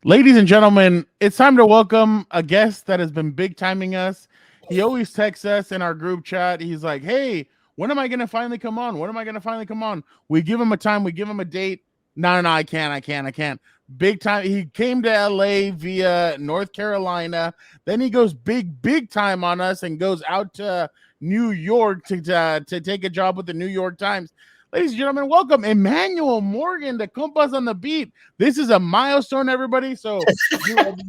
Ladies and gentlemen, it's time to welcome a guest that has been big timing us. He always texts us in our group chat. He's like, "Hey, when am I going to finally come on? When am I going to finally come on?" We give him a time, we give him a date. No, I can't. Big time. He came to LA via North Carolina. Then he goes big time on us and goes out to New York to take a job with the New York Times. Ladies and gentlemen, welcome Emmanuel Morgan to Compas on the Beat. This is a milestone, everybody. So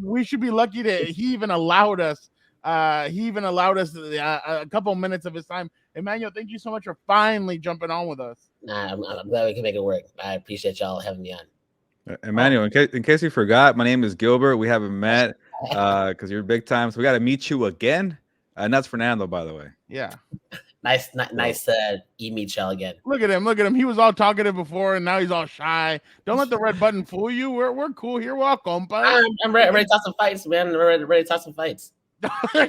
we should be lucky to he even allowed us. A couple minutes of his time. Emmanuel, thank you so much for finally jumping on with us. Nah, I'm glad we can make it work. I appreciate y'all having me on. Emmanuel, in case you forgot, my name is Gilbert. We haven't met because you're big time, so we got to meet you again. And that's Fernando, by the way. Yeah. Nice meet y'all again. Look at him. He was all talkative before, and now he's all shy. Don't let the red button fool you. We're cool here. We're all compas. I'm ready to talk some fights, man. I'm ready to talk some fights.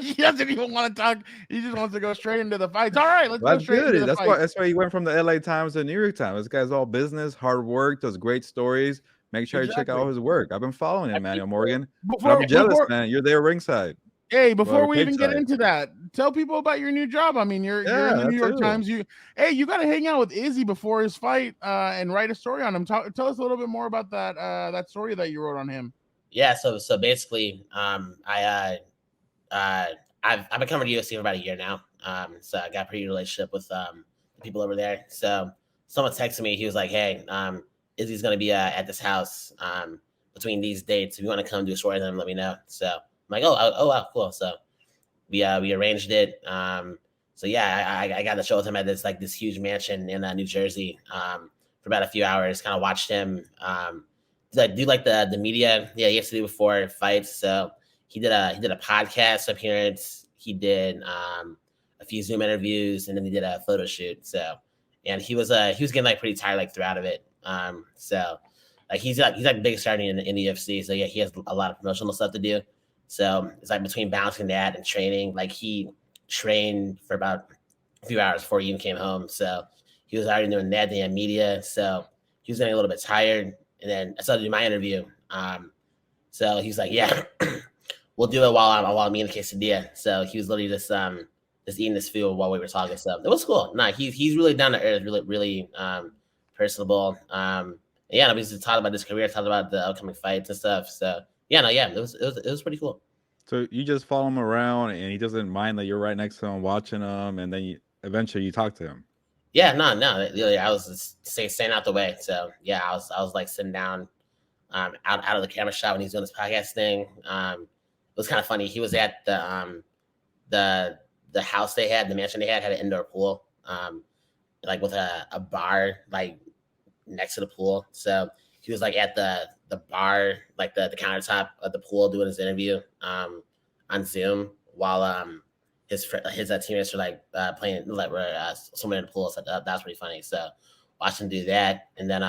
He doesn't even want to talk. He just wants to go straight into the fights. All right, let's go straight into the fights. That's why he went from the LA Times to the New York Times. This guy's all business, hard work, does great stories. Make sure you check out all his work. I've been following him, Emmanuel Morgan. I'm jealous, man. You're there ringside. Hey, before we even get into that, tell people about your new job. I mean, you're in the New York Times. You got to hang out with Izzy before his fight and write a story on him. Tell us a little bit more about that story that you wrote on him. Yeah, so basically, I've been covering UFC for about a year now. So I got a pretty good relationship with the people over there. So someone texted me. He was like, "Hey, Izzy's gonna be at this house between these dates. If you want to come do a story with him, let me know." So I'm like, oh wow, cool. So we arranged it. So yeah, I got to show with him at this huge mansion in New Jersey for about a few hours. Kind of watched him do the media. Yeah, he has to do before fights. So he did a podcast appearance. He did a few Zoom interviews, and then he did a photo shoot. So, and he was getting like pretty tired like throughout of it. So like he's like the biggest star in the UFC. So yeah, he has a lot of promotional stuff to do. So it's like between balancing that and training, like he trained for about a few hours before he even came home. So he was already doing that in media. So he was getting a little bit tired. And then I started doing my interview. So he's like, yeah, we'll do it while I'm eating a quesadilla. So he was literally just eating this food while we were talking. So it was cool. Nah, he's really down to earth, really personable. Yeah, we just talked about his career, talked about the upcoming fights and stuff. So it was pretty cool. So you just follow him around, and he doesn't mind that you're right next to him watching him, and then eventually you talk to him. Yeah, no. Really, I was just staying out the way. So yeah, I was like sitting down out of the camera shot when he was doing this podcast thing. It was kind of funny. He was at the house they had, the mansion they had an indoor pool, like with a bar like next to the pool. So he was like at the bar, like the countertop of the pool, doing his interview on Zoom while his teammates were like playing, like were swimming in the pool. So that was pretty funny. So watch him do that, and then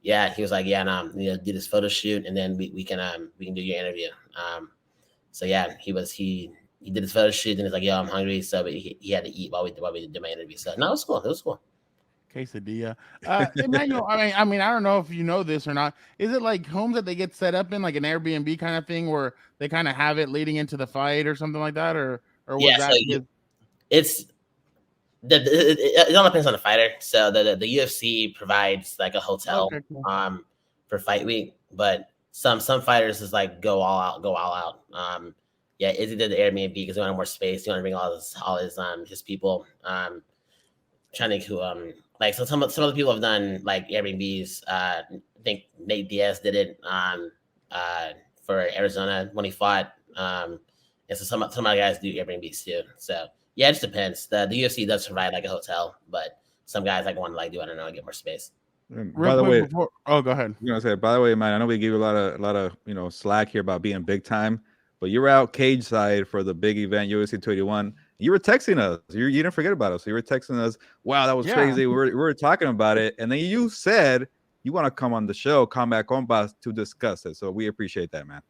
he was like, do this photo shoot, and then we can do your interview. So yeah, he did his photo shoot, and he's like, yo, I'm hungry, so he had to eat while we did my interview. So no, it was cool. It was cool. Quesadilla. Emmanuel, I mean, I don't know if you know this or not. Is it like homes that they get set up in, like an Airbnb kind of thing, where they kind of have it leading into the fight or something like that, or was that? So it all depends on the fighter. So the UFC provides like a hotel for fight week, but some fighters is like go all out. Izzy did the Airbnb because he wanted more space. He wanted to bring all his people. Trying to who like so some of the people have done like Airbnbs. I think Nate Diaz did it for Arizona when he fought. And so some other guys do Airbnbs too. So yeah, it just depends. The UFC does provide like a hotel, but some guys like want to like do, I don't know, get more space. By the way, go ahead. You know, say by the way, man, I know we give you a lot of slack here about being big time, but you were out cage side for the big event UFC 281. You were texting us. You didn't forget about us. So you were texting us. Wow, that was crazy. We were talking about it, and then you said you want to come on the show, Combat Compas, to discuss it. So we appreciate that, man.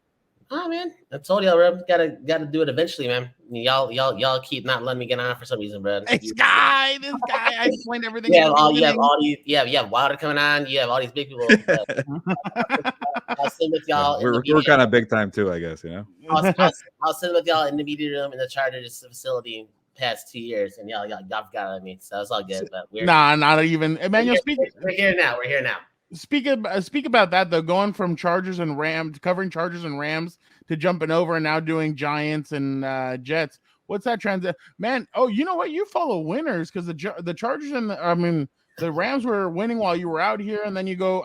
Oh man, I told y'all, bro. Gotta do it eventually, man. Y'all keep not letting me get on for some reason, bro. This guy. I explained everything. In the You have beginning. all these. You have Wilder coming on. You have all these big people. But I'll sit with y'all in the we're kind of media. big time too, I guess. You know. I'll sit with y'all in the media room in the Chargers facility past 2 years, and y'all forgot me. So it's all good. But Nah, not even. Emmanuel, we're here now. We're here now. Speak about that though. Going from Chargers and Rams, covering Chargers and Rams, to jumping over and now doing Giants and Jets. What's that transit, man? Oh, you know what? You follow winners because the Chargers and the Rams were winning while you were out here, and then you go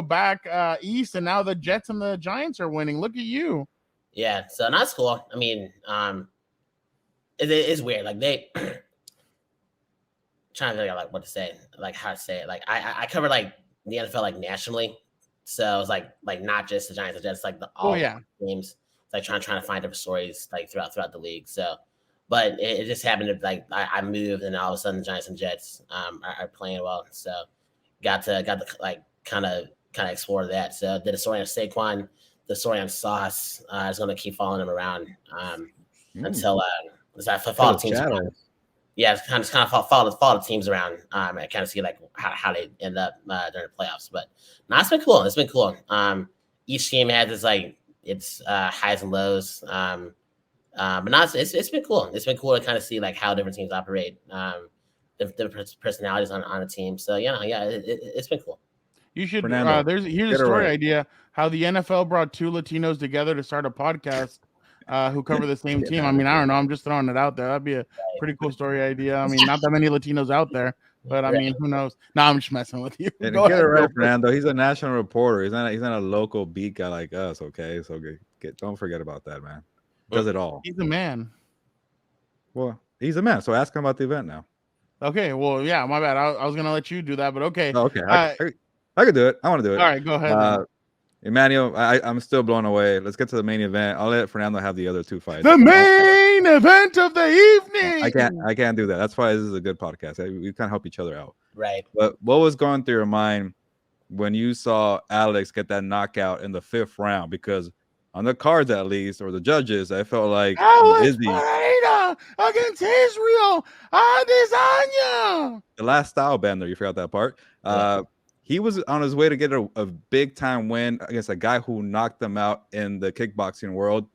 back east, and now the Jets and the Giants are winning. Look at you. Yeah, so that's cool. I mean, it's weird. Like they trying to figure out like what to say, like how to say it. Like I cover like the NFL like nationally, so it's like not just the Giants, just like the all teams. It's like trying to find different stories like throughout the league. So, but it just happened to like I moved, and all of a sudden the Giants and Jets are playing well. So got to like kind of explore that. So did a story on Saquon, the story on Sauce. I was gonna keep following him around until I follow teams. Yeah, it's kind of follow the teams around. I kind of see like how they end up during the playoffs. But no, it's been cool. It's been cool. Each team has its highs and lows. But no, it's been cool. It's been cool to kind of see like how different teams operate, different personalities on a team. So it's been cool. You should. Here's a story idea: how the NFL brought two Latinos together to start a podcast. Who cover the same team. I mean, I don't know. I'm just throwing it out there. That'd be a pretty cool story idea. I mean, not that many Latinos out there, but I mean, who knows? No, I'm just messing with you. Get it right, Fernando. He's a national reporter. He's not a local beat guy like us. Okay, so don't forget about that, man. Does it all. He's a man. Well, he's a man. So ask him about the event now. Okay. Well, yeah, my bad. I was gonna let you do that, but okay. Oh, okay. I could do it. I want to do it. All right, go ahead. Emmanuel, I'm still blown away. Let's get to the main event. I'll let Fernando have the other two fights. The main event of the evening. I can't do that. That's why this is a good podcast. We kind of help each other out. Right. But what was going through your mind when you saw Alex get that knockout in the 5th round? Because on the cards, at least, or the judges, I felt like Alex Pereira against Israel Adesanya. The last style bender. You forgot that part. Yeah. He was on his way to get a big time win against a guy who knocked him out in the kickboxing world,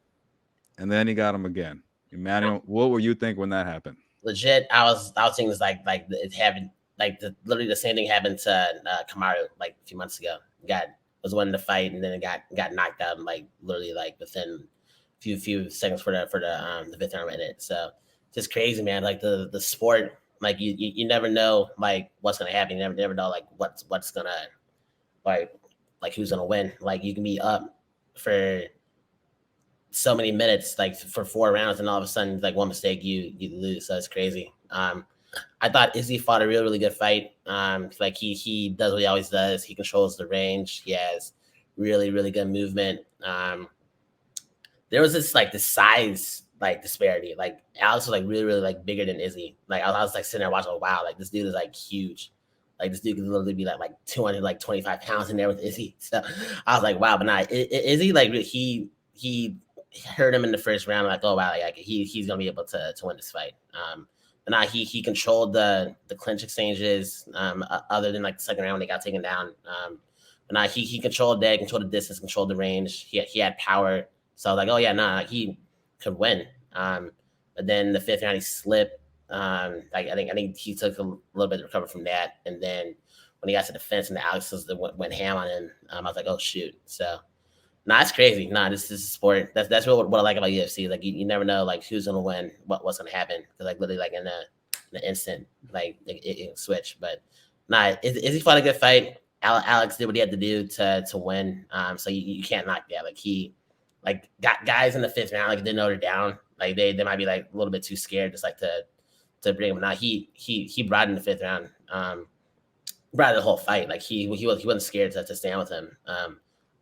and then he got him again. Emmanuel, what were you thinking when that happened? Legit, I was thinking it's like it happened, like literally the same thing happened to Kamaru like a few months ago. Was winning the fight, and then it got knocked out, like literally like within a few seconds for the 5th round minute. So just crazy, man. Like the sport. Like you never know like what's gonna happen. You never know like what's gonna like who's gonna win. Like you can be up for so many minutes, like for 4 rounds, and all of a sudden like one mistake you lose. So it's crazy. I thought Izzy fought a really good fight. Like he does what he always does. He controls the range. He has really good movement. There was this size like disparity. Like Alex was like really like bigger than Izzy. Like I was like sitting there watching, wow, like this dude is like huge. Like this dude could literally be like 225 pounds in there with Izzy. So I was like, wow, but not Izzy. Like he hurt him in the 1st round. Like, oh wow, like he's gonna be able to win this fight. But now he controlled the clinch exchanges. Other than like the 2nd round when they got taken down. But now he controlled that, controlled the distance, controlled the range. He had power. So I was like, oh yeah, he could win. But then the 5th round he slipped. I think he took a little bit to recover from that. And then when he got to the fence and the Alex went ham on him, I was like, oh shoot. So it's crazy. This is sport. That's really what I like about UFC. Like you never know like who's gonna win, what's gonna happen. Because like literally like in the instant, like it can switch. But Izzy fought a good fight. Alex did what he had to do to win. So you can't knock that. Like he got guys in the 5th round, like didn't know they're down. Like they might be like a little bit too scared, just like to bring him. Now he brought in the 5th round, brought the whole fight. Like he wasn't scared to stand with him.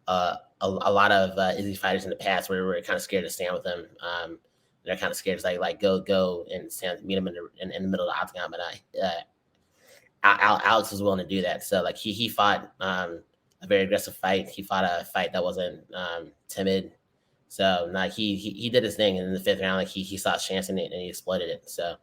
A lot of Izzy fighters in the past were kind of scared to stand with him. They're kind of scared to like go and meet him in the middle of the octagon. But Alex was willing to do that. So like he fought a very aggressive fight. He fought a fight that wasn't timid. So he did his thing, and in the 5th round, like he saw his chance in it and he exploited it. So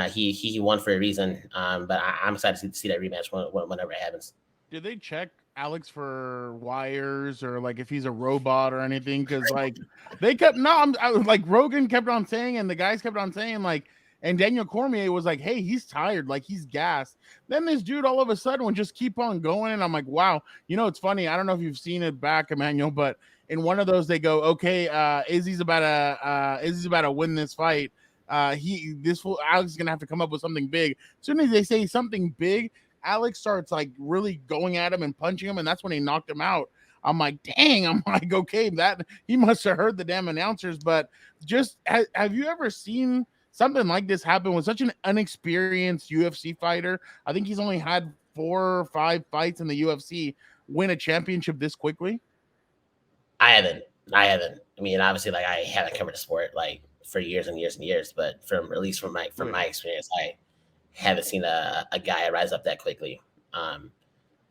he won for a reason. But I'm excited to see that rematch whenever it happens. Did they check Alex for wires or like if he's a robot or anything? Because like they kept like Rogan kept on saying, and the guys kept on saying like, and Daniel Cormier was like, "Hey, he's tired, like he's gassed." Then this dude all of a sudden would just keep on going, and I'm like, "Wow." It's funny. I don't know if you've seen it back, Emmanuel, but in one of those they go, "Okay, Izzy's about to win this fight. Alex is gonna have to come up with something big." As soon as they say something big, Alex starts like really going at him and punching him, and that's when he knocked him out. I'm like, dang. I'm like, okay, that he must have heard the damn announcers. But just have you ever seen something like this happen with such an unexperienced UFC fighter? I think he's only had 4 or 5 fights in the UFC. Win a championship this quickly? I haven't. I mean, obviously, like I haven't covered the sport like for years and years and years, but from my experience, I haven't seen a guy rise up that quickly.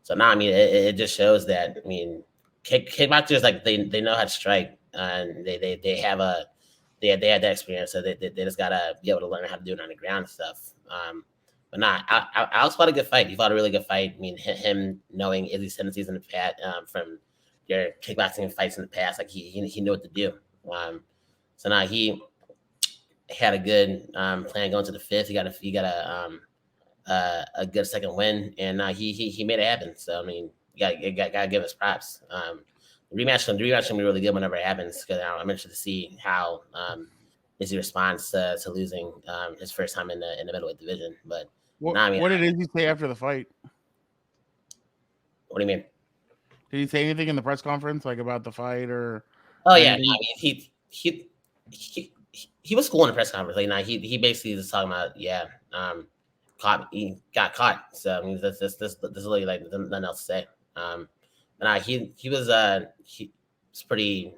So now, I mean, it just shows that, I mean, kickboxers, like they know how to strike, and they have had that experience, so they just gotta be able to learn how to do it on the ground and stuff. But Alex fought a good fight. He fought a really good fight. I mean, him knowing Izzy's tendencies in the past, from your kickboxing fights in the past, like he knew what to do. So now he had a good plan going to the 5th. He got a good second win, and he made it happen. So I mean, you gotta give us props. The rematch can be really good whenever it happens, because I'm interested to see how Izzy responds to losing his first time in the middleweight division. But what did Izzy say after the fight? What do you mean? Did he say anything in the press conference, like about the fight or? Oh yeah, I mean, he was cool in the press conference. Like, he basically was talking about he got caught. So I mean, this really like nothing else to say. He was pretty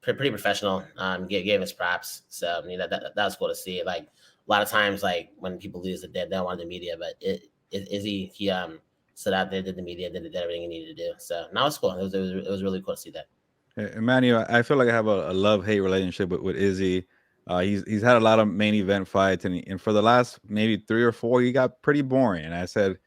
pretty professional. Gave us props. So I mean that was cool to see. Like a lot of times, like when people lose, they don't want the media, but he stood out there, did the media, did everything he needed to do. So now it's cool. It was really cool to see that. Emmanuel, I feel like I have a love-hate relationship with Izzy. He's had a lot of main event fights, and for the last maybe 3 or 4, he got pretty boring. And I said,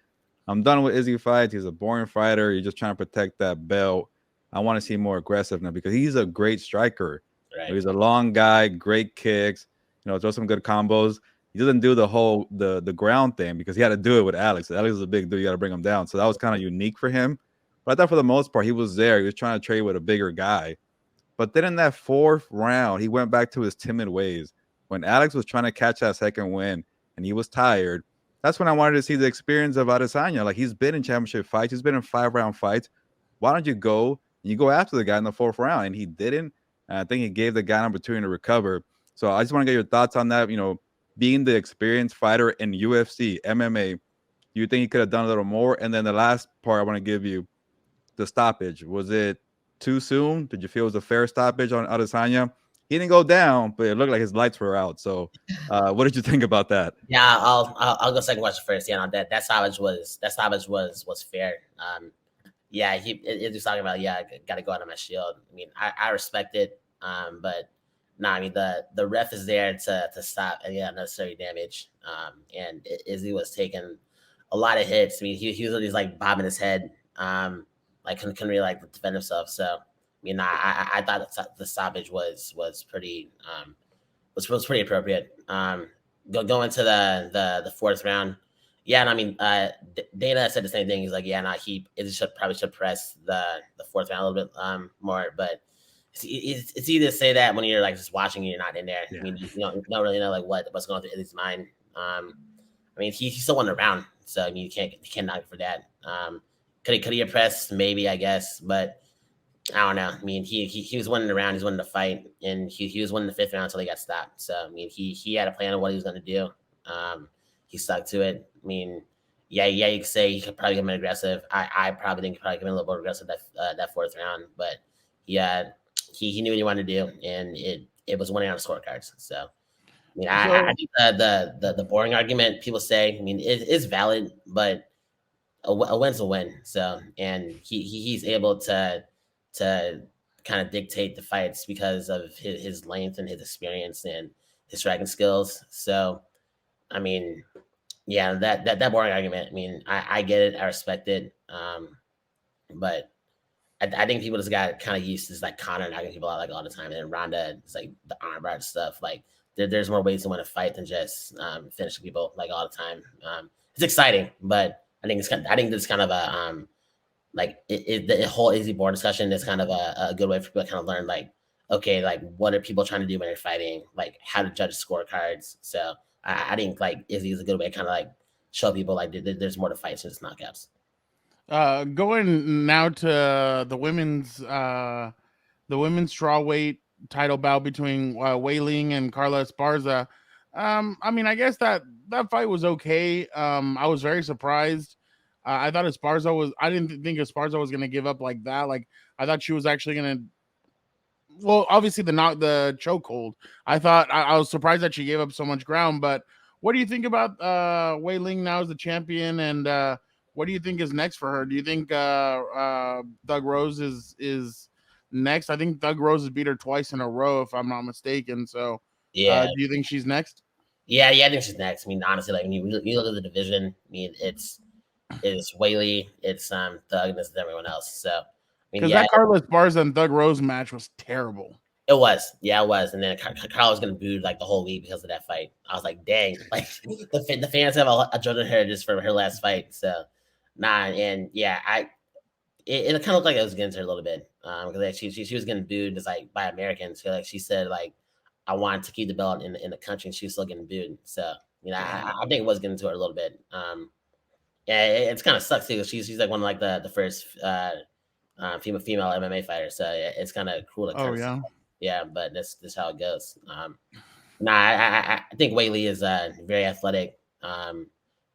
I'm done with Izzy fights. He's a boring fighter. You're just trying to protect that belt. I want to see more aggressiveness, because he's a great striker. Right. He's a long guy, great kicks. Throw some good combos. He doesn't do the whole the ground thing, because he had to do it with Alex. Alex is a big dude. You got to bring him down. So that was kind of unique for him. But I thought for the most part, he was there. He was trying to trade with a bigger guy. But then in that 4th round, he went back to his timid ways. When Alex was trying to catch that second win and he was tired, that's when I wanted to see the experience of Adesanya. Like, he's been in championship fights. He's been in 5-round fights. Why don't you go after the guy in the 4th round? And he didn't. And I think he gave the guy an opportunity to recover. So I just want to get your thoughts on that. Being the experienced fighter in UFC, MMA, do you think he could have done a little more? And then the last part I want to give you, the stoppage. Was it too soon? Did you feel it was a fair stoppage on Adesanya? He didn't go down, but it looked like his lights were out. So what did you think about that? Yeah, I'll go second question first. Yeah, no, that stoppage was fair. Yeah, he was talking about, got to go out on my shield. I mean, I respect it, but no, I mean the ref is there to stop any unnecessary damage. And Izzy was taking a lot of hits. I mean, he was always like bobbing his head, like couldn't really like defend himself. So I mean, I thought the stoppage was pretty was pretty appropriate. Going to the 4th round. Yeah, and I mean, Dana said the same thing. He's like, he probably should press the 4th round a little bit more. But it's easy to say that when you're like just watching and you're not in there. Yeah. I mean, you don't really know like what's going through his mind. I mean, he still won the round, so I mean, you can't knock it for that. Could he have pressed? Maybe, I guess, but I don't know. I mean, he was winning the round, he's winning the fight, and he was winning the 5th round until he got stopped. So I mean, he had a plan of what he was going to do. He stuck to it. I mean, yeah, you could say he could probably come in aggressive. I probably think he probably come in a little more aggressive that 4th round, but he knew what he wanted to do, and it was winning on the scorecards. So I mean, I think the boring argument people say, I mean, it's valid, but a win's a win. So, and he's able to kind of dictate the fights because of his length and his experience and his striking skills. So, I mean, yeah, that boring argument. I mean, I get it, I respect it, but I think people just got kind of used to this, like Connor knocking people out like all the time, and then Ronda is like the armbar stuff. Like there's more ways to win a fight than just finishing people like all the time. It's exciting, but I think it's kind of a like the whole easy board discussion is kind of a good way for people to kind of learn like, okay, like what are people trying to do when they're fighting, like how to judge scorecards. So I think like Izzy is a good way to kind of like show people like there's more to fights than just knockouts. Going now to the women's strawweight title bout between Wei Ling and Carla Esparza. I mean, I guess that fight was okay. I was very surprised. I thought Esparza was. I didn't think Esparza was going to give up like that. Like I thought she was actually going to. Well, obviously the chokehold. I thought I was surprised that she gave up so much ground. But what do you think about Wei Ling now as the champion, and what do you think is next for her? Do you think Doug Rose is next? I think Doug Rose has beat her twice in a row, if I'm not mistaken. So, Yeah, do you think she's next? yeah, I think she's next. I mean, honestly, like when you look at the division, I mean, it's Whaley, it's Thug, and it's everyone else. So, I mean, Because yeah, that Carlos Barza and Doug Rose match was terrible. it was, yeah, it was. And then Carl was getting booed like the whole week because of that fight. I was like, dang, like the fans have a judge on her just for her last fight. So, nah, and yeah, it kind of looked like it was against her a little bit because like she was getting booed just like by Americans. So like she said like I wanted to keep the belt in the country, and she was still getting booed. So you know I think it was getting to her a little bit. Yeah, it's kind of sucks too. She's like one of like the first female MMA fighter, so it's kind of cool to Oh kind of see. yeah. Yeah, but that's how it goes. Nah, I think Whaley is very athletic.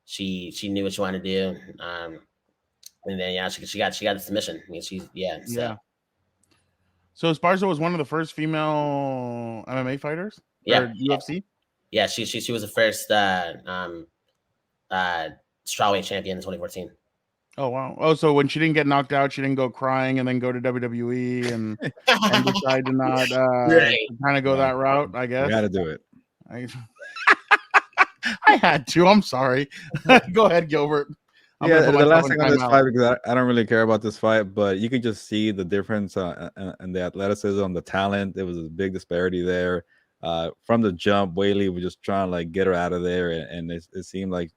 She knew what she wanted to do. And then yeah, she got the submission. I mean, she's yeah. So Yeah. So Esparza was one of the first female MMA fighters yeah, or UFC. yeah. She was the first uh strawweight champion in 2014. Oh wow. Oh, so when she didn't get knocked out, she didn't go crying and then go to WWE and decide to not Right. kind of go Yeah. that route, I You guess. got to do it. I, I had to. I'm sorry. Go ahead, Gilbert. I'm Yeah, gonna put the myself last in thing on this timeout. fight, because I don't really care about this fight, but you could just see the difference in the athleticism, the talent. There was a big disparity there. From the jump, Whaley was just trying to like get her out of there, and it seemed like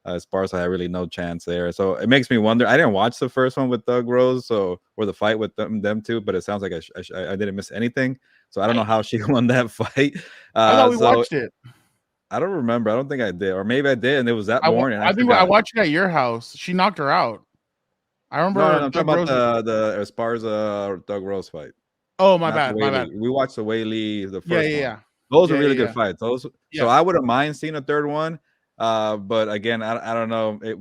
Esparza had really no chance there. So it makes me wonder. I didn't watch the first one with Doug Rose, or the fight with them two, but it sounds like I didn't miss anything. So I don't know how she won that fight. I thought we So watched it. I don't remember. I don't think I did, or maybe I did, and it was that morning. I I think I forgot. watched it at your house. She knocked her out. I No, remember I'm Doug talking Rose. about the Esparza Doug Rose fight, Oh, my not the bad. My bad. Whaley. We watched the Whaley, the Yeah, first yeah, one. yeah. Those are Yeah, really yeah, good fights. So yeah. I wouldn't mind seeing a third one. But again, I don't know. It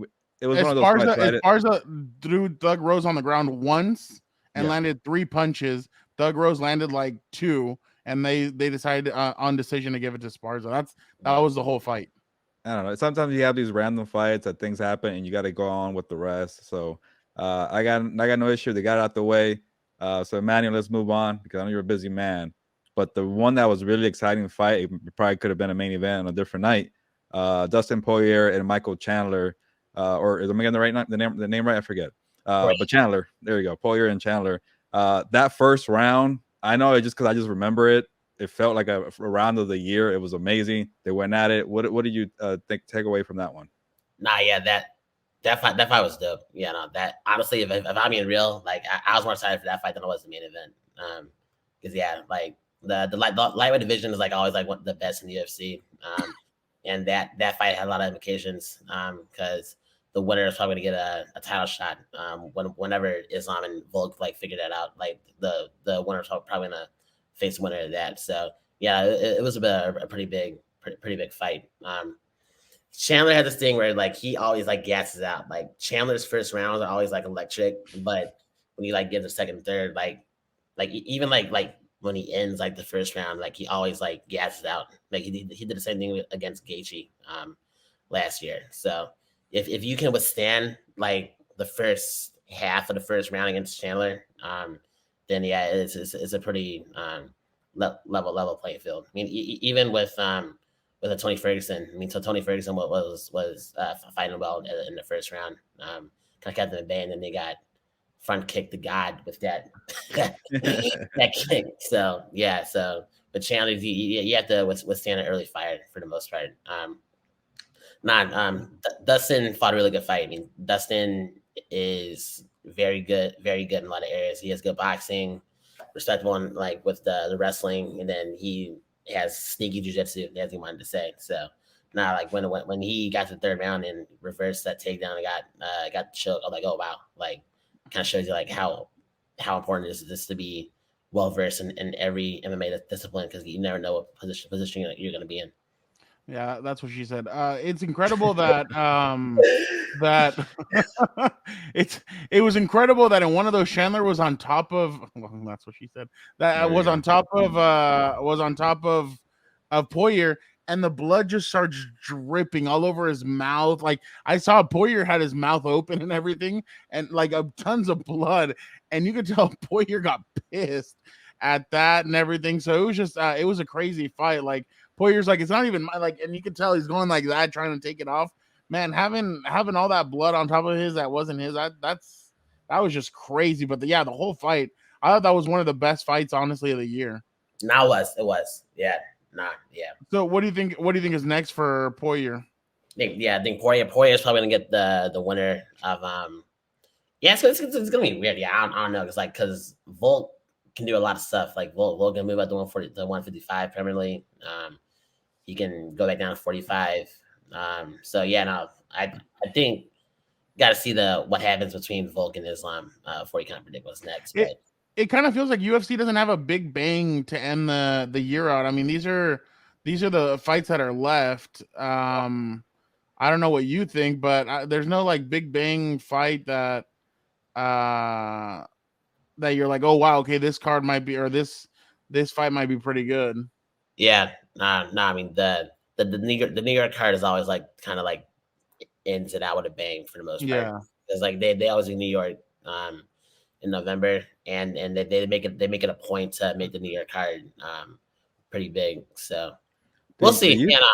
was one of those fights, right? Esparza threw Doug Rose on the ground once and Yeah. landed 3 punches. Doug Rose landed like 2, and they decided on decision to give it to Esparza. That was the whole fight. I don't know. Sometimes you have these random fights that things happen, and you got to go on with the rest. So I got no issue. They got it out the way. So Emmanuel, let's move on because I know you're a busy man. But the one that was really exciting fight, it probably could have been a main event on a different night. Dustin Poirier and Michael Chandler, or am I getting the name right? I forget. But Chandler, there you go. Poirier and Chandler. That first round, I know it just because I just remember it. It felt like a round of the year. It was amazing. They went at it. What did you take away from that one? Nah, yeah, that fight was dope. Yeah, no, that honestly, if I'm being real, like I was more excited for that fight than I was the main event. Because yeah, like the lightweight division is like always like one of the best in the UFC. And that fight had a lot of implications. Because the winner is probably gonna get a title shot. Whenever Islam and Volk like figure that out, like the winner is probably gonna face the winner of that. So yeah, it was a pretty big fight. Chandler had this thing where like he always like gasses out. Like Chandler's first rounds are always like electric, but when he like gets the second, third, even like when he ends like the first round, like he always like gasses out. Like he did the same thing against Gaethje last year. So if you can withstand like the first half of the first round against Chandler, then yeah, it's a pretty level playing field. I mean, even with a Tony Ferguson. I mean, so Tony Ferguson was fighting well in the first round. Kind of kept them at bay, and then they got front kick to God with that that kick. So yeah, but Chandler, you have to withstand an early fire for the most part. Dustin fought a really good fight. I mean, Dustin is very good in a lot of areas. He has good boxing, respectable in, like with the wrestling, and then he has sneaky jiu-jitsu, as he wanted to say. So now, like when he got to the third round and reversed that takedown and got choked, I'm like, oh wow, like kind of shows you like how important is this to be well versed in every MMA discipline, because you never know what position you're going to be in. Yeah, that's what she said. It's incredible that that it was incredible that in one of those Chandler was on top of. Well, that's what she said. That was on top of Poirier, and the blood just starts dripping all over his mouth. Like I saw Poirier had his mouth open and everything, and like tons of blood, and you could tell Poirier got pissed at that and everything. So it was just it was a crazy fight. Like Poirier's like, it's not even my, like, and you can tell he's going like that, trying to take it off. Man, having all that blood on top of his that wasn't his, that was just crazy. But the whole fight, I thought that was one of the best fights, honestly, of the year. Now it was, yeah. So what do you think? What do you think is next for Poirier? I think Poirier is probably gonna get the winner of Yeah, it's gonna be weird. Yeah, I don't know. It's like because Volk can do a lot of stuff. Like Volk can move out the 140 to 155 permanently. He can go back down to 45. So yeah, no, I think got to see what happens between Volk and Islam before you kind of predict what's next. But it kind of feels like UFC doesn't have a big bang to end the year out. I mean, these are the fights that are left. I don't know what you think, but there's no like big bang fight that that you're like, oh wow, okay, this card might be, or this fight might be pretty good. Yeah, no. I mean the New York card is always like kind of like ends it out with a bang for the most part. Yeah, because like they always in New York in November, and they make it a point to make the New York card pretty big. So we'll see. Yeah, no,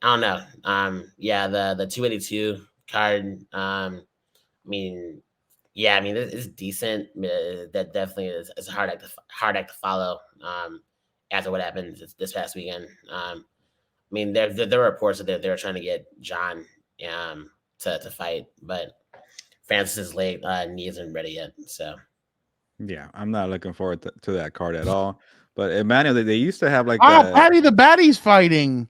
I don't know. Yeah, the 282 card. I mean, yeah, I mean it's decent. That definitely is a hard act to follow. After what happened this past weekend. I mean, there were reports that they were trying to get John to fight, but Francis's late knee isn't ready yet. So yeah, I'm not looking forward to that card at all. But Emmanuel, they used to have like Patty the Baddie's fighting.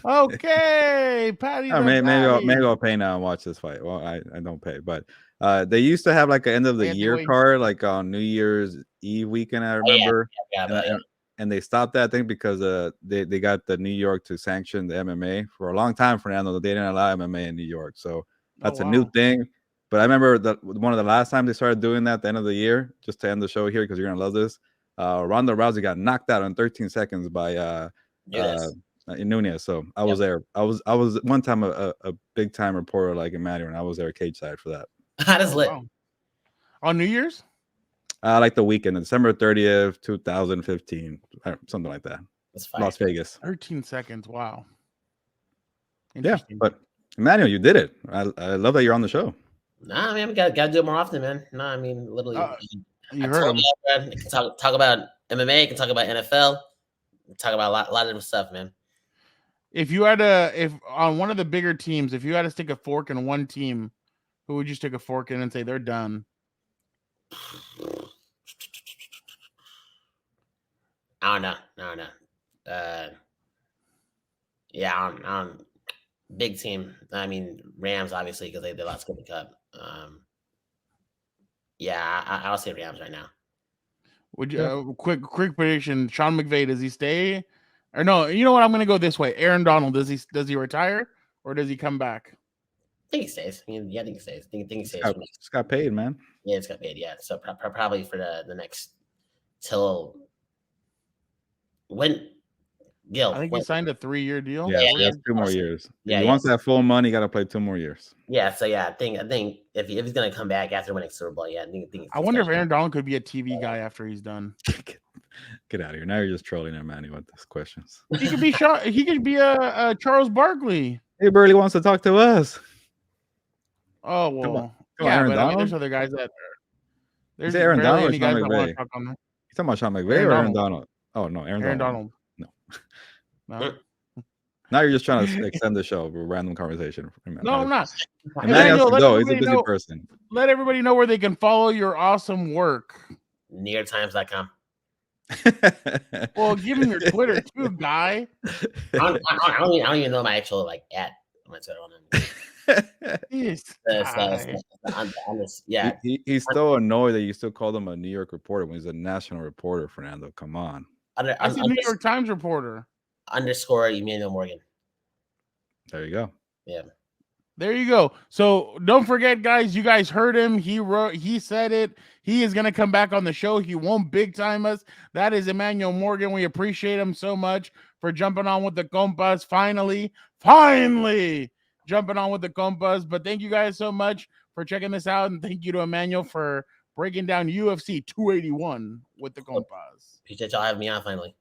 Okay, Patty the Baddie. Maybe I'll pay now and watch this fight. Well, I don't pay, but they used to have like an end of the year card, like on New Year's Eve weekend. I remember. And they stopped that thing because they got the New York to sanction the MMA for a long time. Fernando, they didn't allow MMA in New York, so that's a new thing. But I remember that one of the last times they started doing that at the end of the year, just to end the show here because you're gonna love this. Ronda Rousey got knocked out in 13 seconds by Nunez. So I was there. I was one time a big time reporter like Emmanuel, and I was there cage side for that. That is lit. On New Year's? Like the weekend, December 30th, 2015, something like that. That's fine. Las Vegas. 13 seconds. Wow. Yeah, but Emmanuel, you did it. I love that you're on the show. Nah, man, we got to do it more often, man. No, I mean, literally. You heard him. You can talk about MMA. You can talk about NFL. Talk about a lot of different stuff, man. If you had if on one of the bigger teams, if you had to stick a fork in one team, who would you stick a fork in and say they're done? I don't know. Yeah, I don't. Big team. I mean, Rams obviously because they lost the Cup. Yeah, I'll say Rams right now. Would you quick prediction? Sean McVay, does he stay? Or no? You know what? I'm going to go this way. Aaron Donald, does he retire or does he come back? I think he stays. I mean, yeah, I think he stays. I think he stays. Just got paid, man. Yeah, it's got paid. Yeah, so probably for the next till when Gil. I think he signed a 3-year deal. Yes, Yeah, he has 2 more years. Yeah, If he wants that full money, he got to play 2 more years. Yeah, so yeah, I think if he's gonna come back after winning Super Bowl, yeah, I think I wonder if Aaron Donald could be a TV guy after he's done. Get out of here! Now you're just trolling Emmanuel with these questions. He could be He could be a Charles Barkley. He barely wants to talk to us. Oh Come on. well, Come on, yeah, Aaron but I mean, Donald? there's other guys that there's say Aaron barely Donald or any Sean guys that want McVay? to talk on that. You talking about Sean McVay Aaron or Aaron Donald. Donald? Oh no, Aaron Aaron Donald. Donald. No. No, Now you're just trying to extend the show with a random conversation. no, I'm not. Emmanuel has to let go. He's a everybody busy know- person. Let everybody know where they can follow your awesome work. NewYorkTimes.com. Well, give me your Twitter too, guy. I don't even know my actual like at my Twitter on This it. Yeah. He's still annoyed that you still called him a New York reporter when he's a national reporter, Fernando. Come on. I said New York Times reporter. _ Emmanuel Morgan. There you go. Yeah. There you go. So don't forget, guys. You guys heard him. He said it. He is going to come back on the show. He won't big time us. That is Emmanuel Morgan. We appreciate him so much for jumping on with the Compas. Finally jumping on with the Compas. But thank you guys so much for checking this out. And thank you to Emmanuel for breaking down UFC 281 with the Compas. Appreciate y'all having me on finally.